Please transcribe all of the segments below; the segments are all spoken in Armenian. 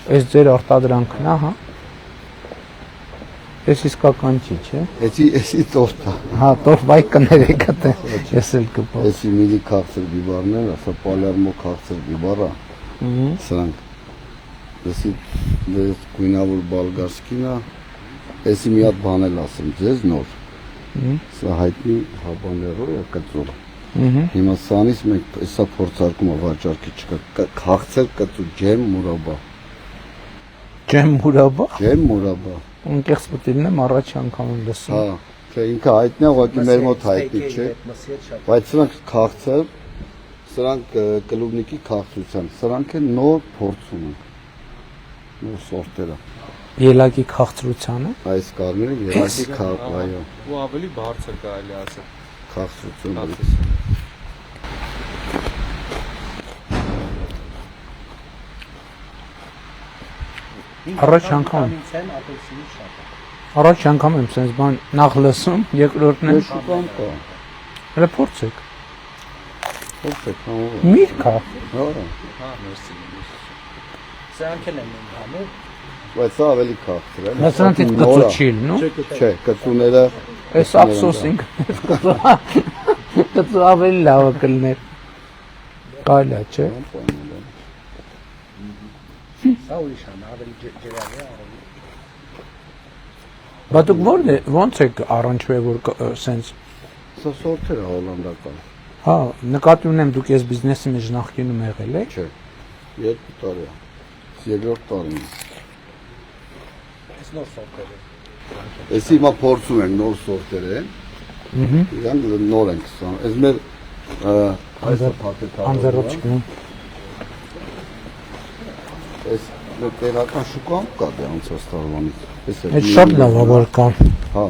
Այս ձեր արտադրանքն է, հա։ Այս իսկական չի, չէ։ Էսի տորտա։ Հա, տոր բայ կներեք դե։ Ես էլ կպա։ Էսի միլի քաղցր բիբարներ, ասա Պալերմո քաղցր բիբարա։ Սրանք։ Էսի դες գույնավոր բալգարսկինա։ Էսի մի հատ բան էլ ասեմ ձեզ նոր։ Սա հայտնի հաբաներո է կծու։ Հիմա սանից մենք էսա փորձարկումը վաճառքի չկա։ Քաղցր կծու ջեմ մուրաբա։ Ջեմ մուրաբա։ Ջեմ մուրաբա։ Ընկերս պատիլն առաջ անգամ եմ լսում։ Հա, թե ինքը հայտնի է, ուղղակի մեր մոտ հայտնի չէ։ Բայց սրանք քաղցր, սրանք կլուբնիկի քաղցրության, սրանք են նոր փորձում են։ Նոր սորտերը։ Ելակի քաղցրությանը։ Այս կարմիրը ելակի քաղցր, այո։ Ու ավելի բարձր կարելի ասել։ Քաղցրություն։ Առաջ անգամ եմ sense բան նախ լսում, երկրորդն եմ շուկան կա։ Հələ փորձեք։ Փորձեք, հա։ Միրգ է։ Հա։ Հա, մերսի։ Սրանք են համը։ Բայց սա ավելի քաղցր է։ Սրանք կծու չի, նո։ Չէ, կծուները Այս ափսոսինք կծու ավելի լավ կլներ։ Կարելի է, չէ։ Սա ուրիշ է, ավելի ջերմի է։ Բա դուք ո՞նց եք առնչվել որ sense սա սորտեր է հոլանդական։ Հա, նկատի ունեմ դուք ես բիզնեսի մեջ նախկինում եղել եք։ Չէ։ 2 տարի է։ Երկրորդ տարին։ Այս նոր սորտերը։ Էսի հիմա փորձում ենք նոր սորտեր են։ Իրան նոր ենք ստանում։ Այս մեր այսը փաթեթը։ Անձեռոջկն։ Այս մեր տեղական շուկան կա դե անցած տարվանից։ Այդ շատ լավ է որ կա։ Հա։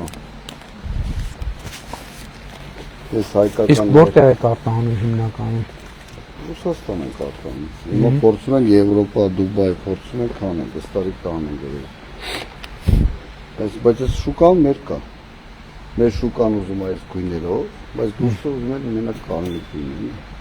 Այս հայկական։ Իսկ որտեղ եք արտահանում հիմնականում։ Ռուսաստան ենք արտահանում։ Հիմա փորձում ենք Եվրոպա, Դուբայ, փորձում ենք անենք, այս տարի կանենք երևի։ Բայց այս շուկան մեր կա։ Մեր շուկան ուզում է այս գույներով, բայց դուրսը ուզում են մենակ կարմիր գույներ։